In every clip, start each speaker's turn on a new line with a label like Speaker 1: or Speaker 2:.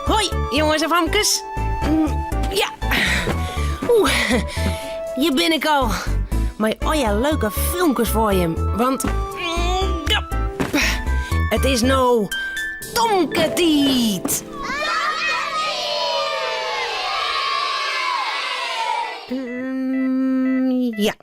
Speaker 1: Hoi, jongens en famkes. Ja. Hier ben ik al. Maar leuke filmpjes voor je. Want... het is nou... Tomketiet. Ja.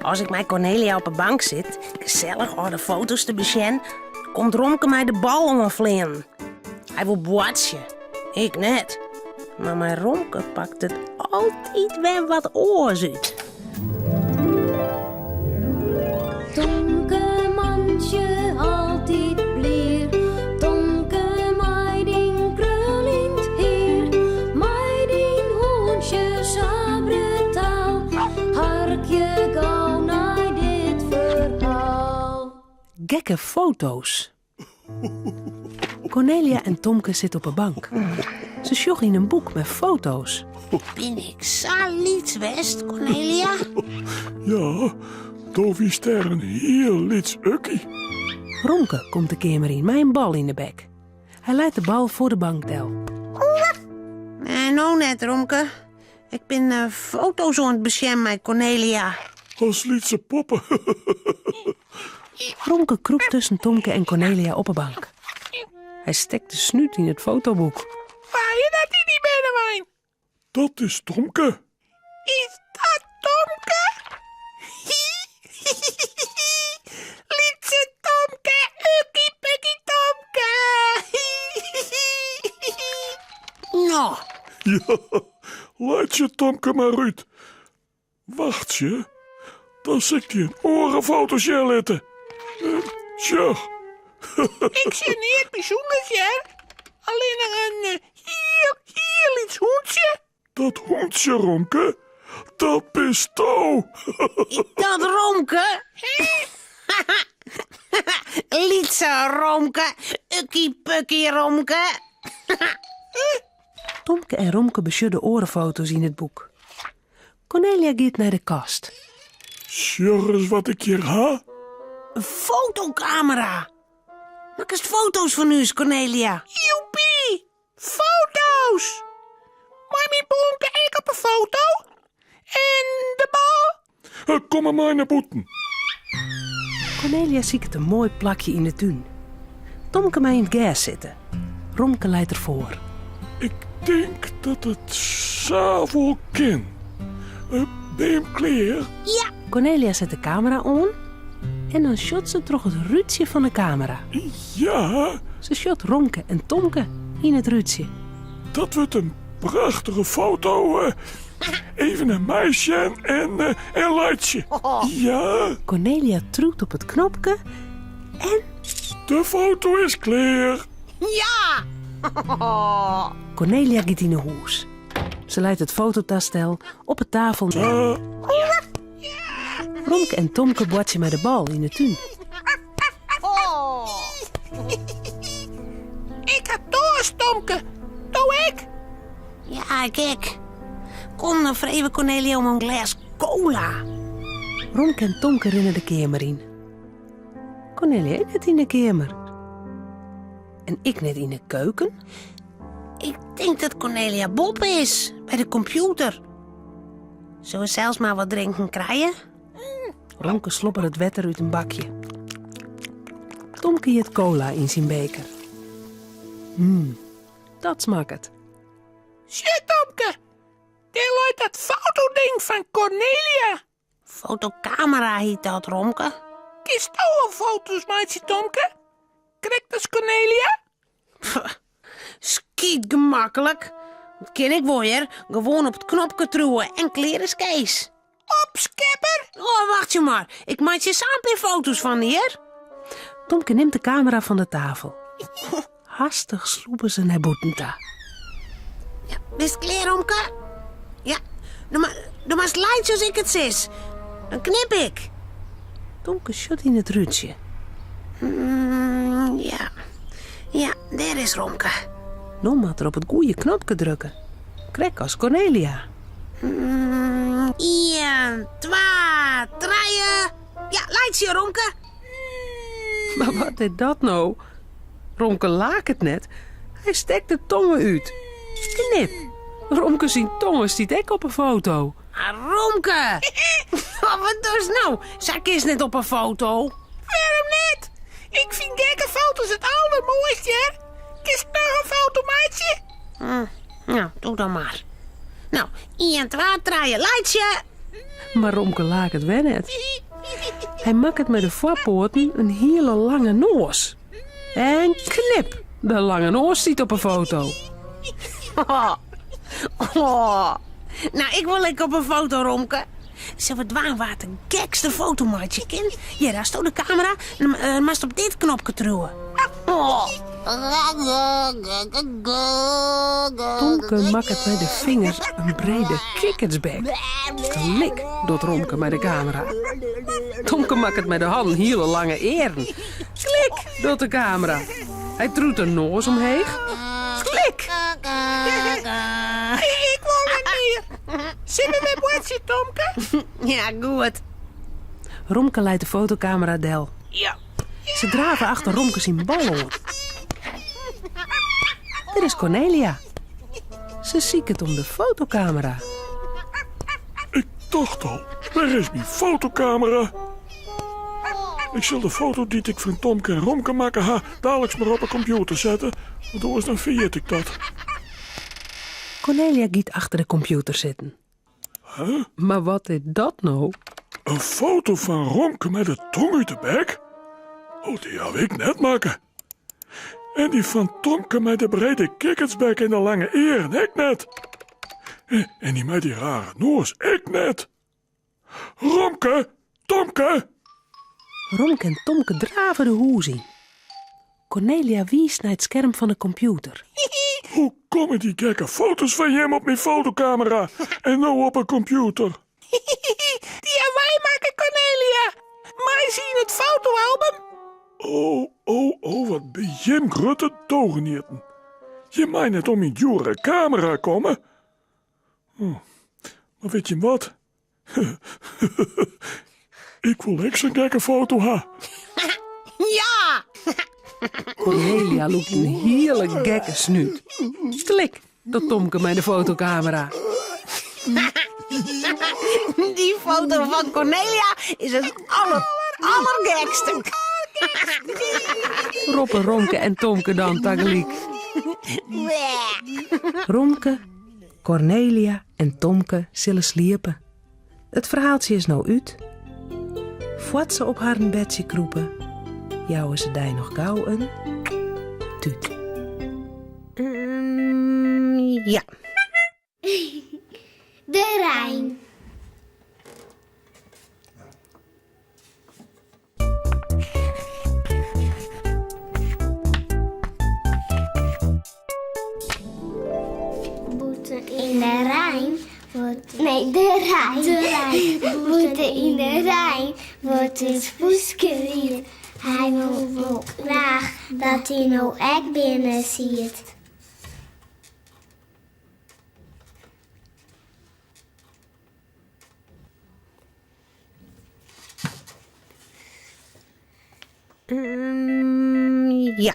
Speaker 1: Als ik met Cornelia op een bank zit, gezellig de foto's te besjen, komt Romke mij de bal omvliegen. Hij wil boatsen. Ik net. Maar mijn Romke pakt het altijd weer wat oors uit.
Speaker 2: Tonke mandje altijd bleer, tonke meiding krullind heer, meiding hoentje sabretaal, harkje gauw naar dit verhaal.
Speaker 3: Gekke foto's. Cornelia en Tomke zitten op een bank. Ze sjoggen in een boek met foto's.
Speaker 1: Ben ik zo west, Cornelia?
Speaker 4: Ja, Tovi sterren heel liets ukkie.
Speaker 3: Romke komt de kamer in met een bal in de bek. Hij leidt de bal voor de bankdel.
Speaker 1: Nee, nou net, Romke. Ik ben foto's aan het beschermen met Cornelia.
Speaker 4: Als lietse poppen.
Speaker 3: Romke kroept tussen Tomke en Cornelia op een bank. Hij stekt de snuit in het fotoboek.
Speaker 1: Waar je dat niet binnen, wijn?
Speaker 4: Dat is Tomke.
Speaker 1: Is dat Tomke? Lietse Tomke, ukkie pukkie Tomke. Nou,
Speaker 4: Ja, laat je Tomke maar uit. Wacht je, dan zit ik je een orenfotootje laten. Tja.
Speaker 1: ik zie niet bijzonders, ja. Alleen nog een heel iets hoentje.
Speaker 4: Dat hondje, Romke, dat is touw.
Speaker 1: Dat Romke? Lietse Romke, ukkie pukkie Romke.
Speaker 3: Tomke en Romke besjudden orenfoto's in het boek. Cornelia gaat naar de kast.
Speaker 4: Sjorg eens wat ik hier ha.
Speaker 1: Een fotocamera. Maak eens foto's van u, Cornelia. Joepie, foto's. Maar mijn bonke ik op een foto. En de bal.
Speaker 4: Kom maar naar boeten.
Speaker 3: Cornelia ziet een mooi plakje in de tuin. Tomke mij in het gas zitten. Romke leidt ervoor.
Speaker 4: Ik denk dat het s'avonds kan. Ben je klaar?
Speaker 1: Ja,
Speaker 3: Cornelia zet de camera aan en dan shot ze terug het ruutje van de camera.
Speaker 4: Ja,
Speaker 3: Ze shot Romke en Tomke in het ruutje.
Speaker 4: dat wordt een prachtige foto. Even een meisje en een luidje. Ja,
Speaker 3: Cornelia drukt op het knopje en
Speaker 4: de foto is klaar.
Speaker 1: ja.
Speaker 3: Cornelia gaat in de huis. Ze leidt het fototastel op de tafel neer. Romke en Tomke botsen met de bal in de tuin.
Speaker 1: Ik had dorst, Tomke. Doe ik? Ja, kijk. Kom dan even, Cornelia, om een glas cola.
Speaker 3: Romke en Tomke rennen de kamer in. Cornelia net in de kamer. En ik net in de keuken.
Speaker 1: Ik denk dat Cornelia Bob is, bij de computer. Zullen we zelfs maar wat drinken krijgen?
Speaker 3: Romke slobbert het wetter uit een bakje. Tomke het cola in zijn beker. Dat smaakt het.
Speaker 1: Shit, Tomke. Deel uit dat fotoding van Cornelia. Fotocamera heet dat, Romke. Kies toch foto's, maatje, Tomke? Krijgt dus Cornelia? Skiet gemakkelijk. Dat ken ik weer. Gewoon op het knopje truwen en kleren is Kees. Op, skipper. Oh, wacht je maar. Ik maak je samen foto's van hier.
Speaker 3: Tomke neemt de camera van de tafel. Hastig sloepen ze naar Boetenta.
Speaker 1: Ja, best klaar, Romke? Ja, doe maar slide zoals ik het zes. Dan knip ik.
Speaker 3: Tomke shot in het ruutje.
Speaker 1: Ja, daar is Romke.
Speaker 3: Nou moet er op het goede knopje drukken. Krek als Cornelia.
Speaker 1: 1, 2, 3. Ja, leidt je, Romke.
Speaker 3: Maar wat is dat nou? Romke laakt het net. Hij steekt de tongen uit. Knip. Romke zijn tongen stiet ik op een foto.
Speaker 1: Ah, Romke! Wat doe je nou? Zak is net op een foto.
Speaker 5: Waarom niet? Ik vind gekke foto's het allermooiste. Kies nog een foto, maatje?
Speaker 1: Nou, doe dan maar. Nou, 1, 2, 3, lightje.
Speaker 3: Maar Romke laakt het wel net. Hij maakt het met de voorpoorten een hele lange noos. En knip. De lange noos stiet op een foto.
Speaker 1: Oh. Nou, ik wil lekker op een foto, Romke. Zullen we dwaan wat een gekste fotomaatje ken? Ja, daar staat de camera. En maar op dit knopje truwen. Oh.
Speaker 3: Tomke maakt het met de vingers een brede kikkertsbek. Klik, doet Romke met de camera. Tomke maakt het met de hand hele lange eren. Klik, doet de camera. Hij troet een noos omheen. Klik.
Speaker 5: Ik wil het meer. Zullen we watchen, Tomke?
Speaker 1: Ja, goed.
Speaker 3: Romke leidt de fotocamera del.
Speaker 5: Ja.
Speaker 3: Ze draven achter Romke zijn ballen. Dit is Cornelia. Ze ziekt om de fotocamera.
Speaker 4: Ik dacht al, waar is mijn fotocamera? Ik zal de foto die ik van Tomke en Romke maken dadelijk maar op een computer zetten. Want anders dan vergeet ik dat.
Speaker 3: Cornelia giet achter de computer zitten.
Speaker 4: Huh?
Speaker 3: Maar wat is dat nou?
Speaker 4: Een foto van Romke met de tong uit de bek? Oh, die had ik net maken. En die van Tomke met de brede kikkertsbek en de lange eren, ik net. En die met die rare noos, ik net. Romke, Tomke.
Speaker 3: Romke en Tomke draven de hoes in. Cornelia wies naar het scherm van de computer.
Speaker 4: Hoe komen die gekke foto's van hem op mijn fotocamera en nou op een computer?
Speaker 5: Die gaan wij maken, Cornelia. Wij zien het fotoalbum.
Speaker 4: Oh, wat ben je grote togenierten. Je meent net om in jure camera komen? Maar weet je wat? Ik wil echt zo'n gekke foto ha.
Speaker 1: Ja!
Speaker 3: Cornelia loopt een hele gekke snuit. Klik, dat Tomke met de fotocamera.
Speaker 1: Die foto van Cornelia is het allergekste.
Speaker 3: Roppen Romke en Tomke dan tegelijk. Romke, Cornelia en Tomke zullen sliepen. Het verhaaltje is nou uit. Voordat ze op haar bedje kroepen, jouwen ze die nog gauw een tuut.
Speaker 1: Ja.
Speaker 2: De Rijn. Boete in de Rijn wordt... Nee, de Rijn. De Rijn. Boete in de Rijn wordt het poeskerier. Hij wil graag dat hij nou echt binnen ziet.
Speaker 1: Ja.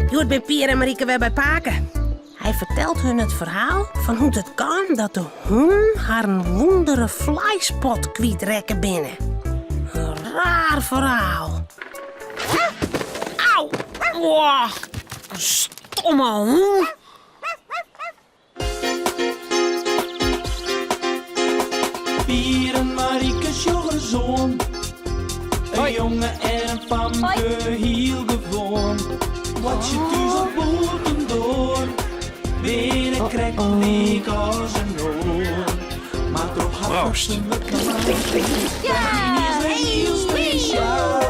Speaker 1: Je hoort bij Pier en Marieke weer bij Paken. Hij vertelt hun het verhaal van hoe het kan dat de hoen haar een wondere flyspot kwijtrekken binnen. Een raar verhaal. Auw! Wow, een stomme hoen.
Speaker 6: Pier en Marieke's jongezoon. Een jongen en een pamke heel gewoon. Wat je thuis op boten door. Binnen krijgt leek als een oor. Maar toch had ze me klaar. Ja, die is heel speciaal.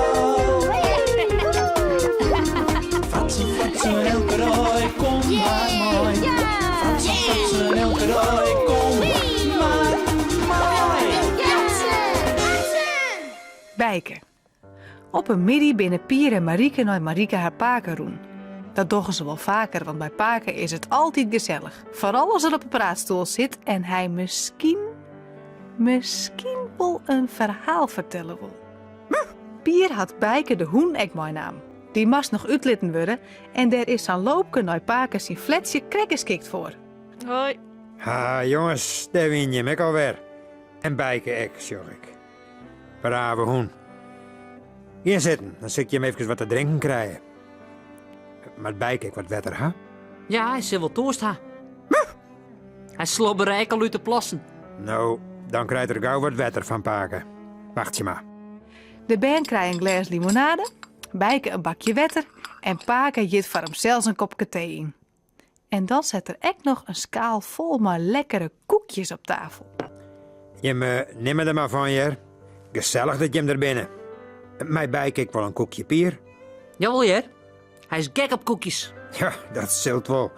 Speaker 6: Fratsen, elke rooi, kom maar mooi. Fratsen, elke rooi, kom maar mooi.
Speaker 7: Bijke. Op een middag binnen Pier en Marieke naar Marieke haar paken roen. Dat doggen ze wel vaker, want bij Paken is het altijd gezellig. Vooral als er op een praatstoel zit en hij misschien misschien wel een verhaal vertellen wil. Pier had Bijke de hoen ek meenam. Die moest nog uitlitten worden en daar is aan loopke naar Paken zijn fletsje krekkers kikt voor.
Speaker 8: Hoi.
Speaker 9: Ha, jongens, daar win je hem alweer. En Bijke ek, zorg ik. Brave hoen. Hier zitten, dan zit je hem even wat te drinken krijgen. Maar Bijke ik wat wetter, hè?
Speaker 8: Ja, hij zit wel toast, ha. Hij slobberijk al uit de plassen.
Speaker 9: Nou, dan krijgt er gauw wat wetter van Paken. Wacht je maar.
Speaker 7: De band krijgt een glas limonade, Bijke een bakje wetter en Paken jit voor hem zelfs een kopje thee in. En dan zet er ook nog een schaal vol maar lekkere koekjes op tafel.
Speaker 9: Je me neem er maar van, Jer. Gezellig dat je hem er binnen. Mij Bijke ik wel een koekje pier.
Speaker 8: Jawel, Jer. Hij is gek op koekjes.
Speaker 9: Ja, dat zult wel.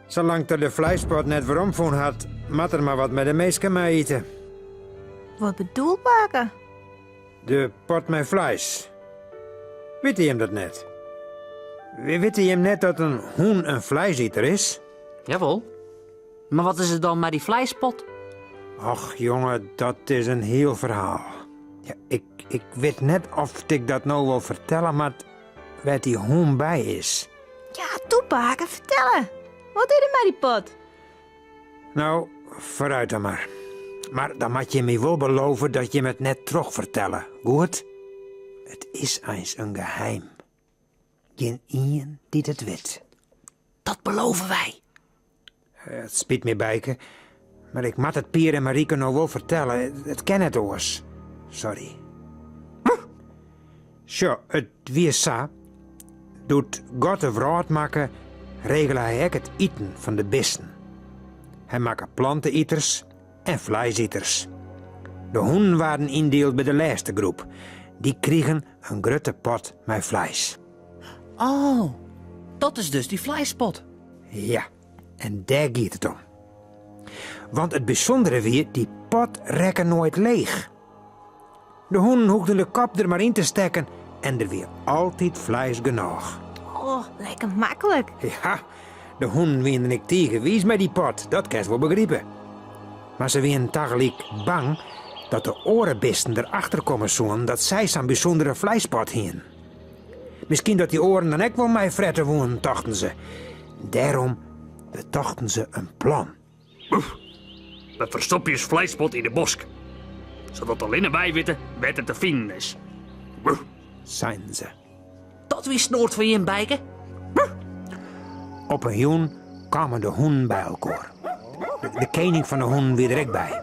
Speaker 9: Zolang er de vleispot net weer omvoen had, mat er maar wat met de meesten mee eten.
Speaker 2: Wat bedoelt Paken?
Speaker 9: De pot met vlees. Weet je hem dat net? Weet je hem net dat een hoen een vleesieter is?
Speaker 8: Jawel. Maar wat is het dan met die vleispot?
Speaker 9: Och jongen, dat is een heel verhaal. Ja, ik weet net of ik dat nou wil vertellen, maar waar die hoen bij is.
Speaker 2: Ja, toe Paken, vertellen. Wat deed er met die pot?
Speaker 9: Nou, vooruit dan maar. Maar dan moet je me wel beloven dat je me het net terug vertellen. Goed? Het is eens een geheim. Geen ien die het weet.
Speaker 8: Dat beloven wij.
Speaker 9: Het spijt me Bijke, maar ik moet het Pier en Marieke nou wel vertellen. Het ken het oors. Sorry. Zo, het wie sa. Doet God de wraad maken, regel hij ook het eten van de besten. Hij maakt planteneters en vleesieters. De hoenden waren indeeld bij de laatste groep. Die kregen een grote pot met vlees.
Speaker 8: Oh, dat is dus die vleispot.
Speaker 9: Ja, en daar gaat het om. Want het bijzondere weer, die pot rekken nooit leeg. De hoenden hoefden de kop er maar in te steken en er weer altijd vlees genoeg.
Speaker 2: Oh, lekker makkelijk.
Speaker 9: Ja, de hoenden winnen ik tegenwies met die pot, dat kan je wel begrijpen. Maar ze waren tegelijk bang dat de orenbesten erachter komen zoen dat zij zo'n bijzondere vleispot hien. Misschien dat die oren dan ook wel mij fretten wonen, dachten ze. Daarom bedachten ze een plan.
Speaker 10: We verstoppen je vleispot in de bosk. Zodat alleen wij weten waar het te vinden is.
Speaker 9: Zijn ze.
Speaker 8: Dat wie snoort van je in Bijke?
Speaker 9: Op een joen kwamen de hoenden bij elkaar. De koning van de hoenden weer er ook bij.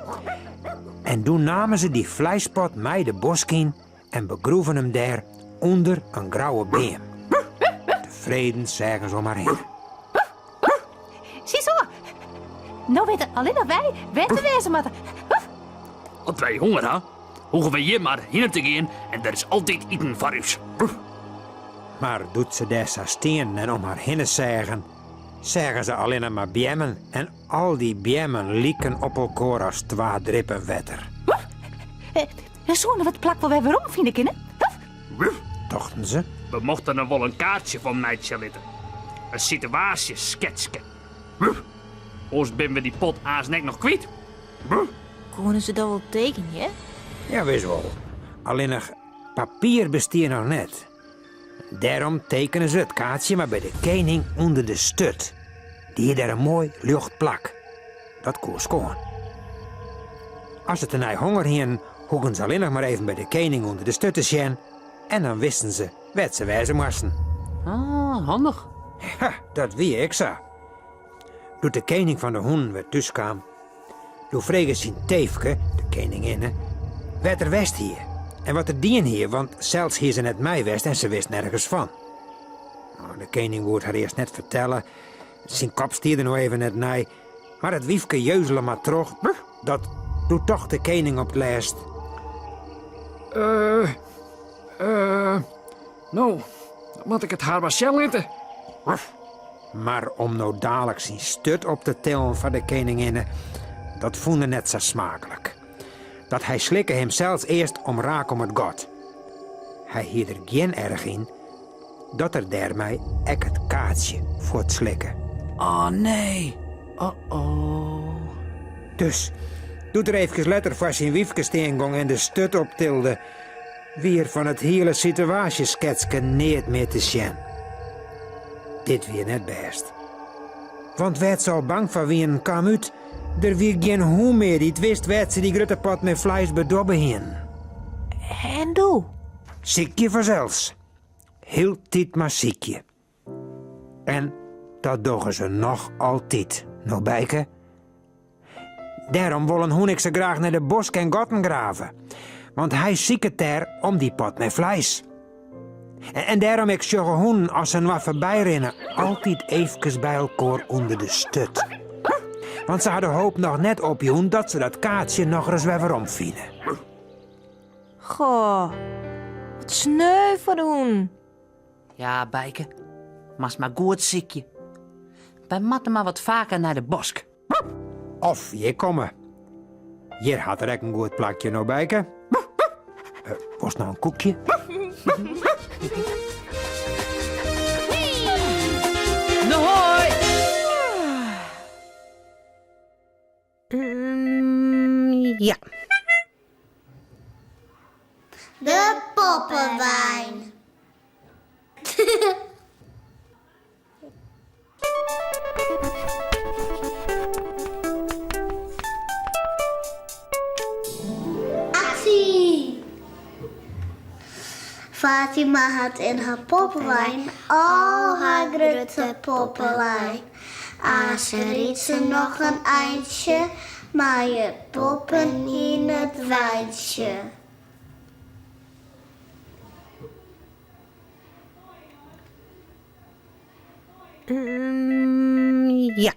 Speaker 9: En toen namen ze die vleispot mee de bosk in en begroeven hem daar onder een grauwe beem. Tevreden zeggen ze maar heen.
Speaker 2: Ziezo. Nou weten alleen nog wij waar te wezen moeten.
Speaker 10: Als wij honger hebben, hoeven we hier maar heen te gaan en er is altijd eten voor ons.
Speaker 9: Maar doet ze daar zo steen en om haar heen zeggen ze alleen maar bjemmen. En al die bjemmen lieken op elkaar als 2 drippen wetter.
Speaker 2: Zo'n wat plak wel weer om, vind ik in.
Speaker 9: Dachten ze.
Speaker 10: We mochten er wel een kaartje van meidje laten. Een situatie schetsen. Ons ben we die pot aasnek nog kwijt.
Speaker 2: Konden ze dat wel tekenen, hè?
Speaker 9: Ja, wees wel. Alleen nog papier besteedt nog net. Daarom tekenen ze het kaartje maar bij de koning onder de stut. Die hier daar een mooi lucht plak. Dat koos gewoon. Als het een ei honger hien, hoegen ze alleen nog maar even bij de koning onder de stut te zien. En dan wisten ze wat ze wijzen moesten.
Speaker 8: Ah, handig.
Speaker 9: Ja, dat wie ik zo. Toen de koning van de hoenden weer thuis kwam, toen vregen zijn teefke, de koninginne, wat er west hier. En wat er dien hier, want zelfs hier ze net mij west en ze wist nergens van. Nou, de koning woord haar eerst net vertellen. Zijn kop stierde nog even net nij. Maar het wiefke jeuzelen maar terug. Dat doet toch de koning op het laatst.
Speaker 5: Nou, dan moet ik het haar maar zelf eten.
Speaker 9: Maar om nou dadelijk zijn stut op te tillen van de koninginne, dat voelde net zo smakelijk. Dat hij slikke hem zelfs eerst om raak om het god. Hij hield er geen erg in dat er daarmee ek het kaartje voor het slikken.
Speaker 8: Oh nee. Oh.
Speaker 9: Dus, Doet er even letter voor zijn wiefke steengong en de stut optilde, wie er van het hele situatiesketske niet meer te zien. Dit weer net best. Want werd ze al bang voor wie een kwam uit, er wie geen hoe meer die het wist werd ze die grote pot met vlees bedobben heen.
Speaker 11: En doe?
Speaker 9: Ziekje vanzelfs. Heel tijd maar ziekje. En dat doen ze nog altijd, nog bijke. Daarom willen hoe ik ze graag naar de bos en gotten graven. Want hij ziek het er om die pot met vlees. En daarom ik sjogge hoen als ze wat voorbij rennen altijd even bij elkaar onder de stut. Want ze hadden hoop nog net op joen dat ze dat kaartje nog eens weer omvielen.
Speaker 11: Goh, wat sneu voor doen.
Speaker 8: Ja, bijke. Maar goed ziekje. Wij matten maar wat vaker naar de bosk.
Speaker 9: Of je komen. Hier had er ook een goed plakje nog bijke. Was nou een koekje?
Speaker 8: Hoi!
Speaker 1: Ja.
Speaker 2: De poppenwijn. Actie! Fatima had in haar poppenwijn al haar grote poppenlijn. Ze riet ze nog een eindje, maar je poppen in het wijntje.
Speaker 1: Ja.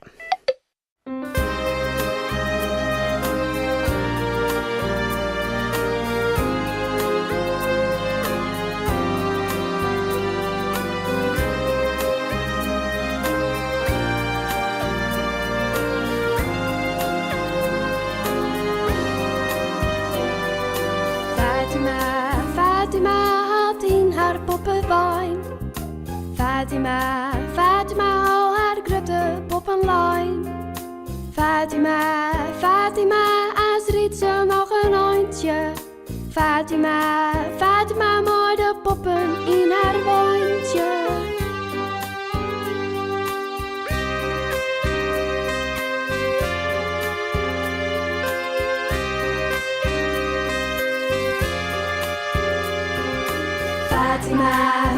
Speaker 12: Fatima had in haar poppenwijn. Fatima al haar grote poppenlijn. Fatima, als riet ze nog een eindje. Fatima, mooi de poppen in haar wijntje.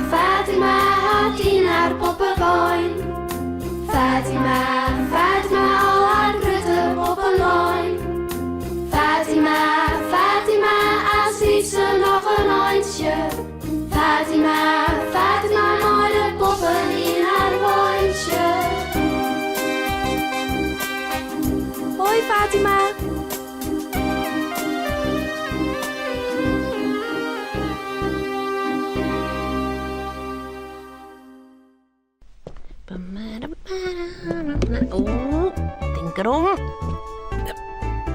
Speaker 12: Fatima had in haar poppenwijn. Fatima, al haar grote poppenlijn. Fatima, als ziet ze nog een eindje. Fatima, mooi de poppen in haar wijntje. Hoi Fatima.
Speaker 1: Denk erom.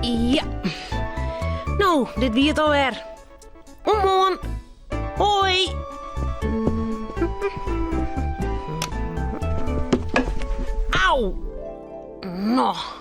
Speaker 1: Ja. Nou, dit wie het alweer. Omhoorn. Hoi. Auw. Nog.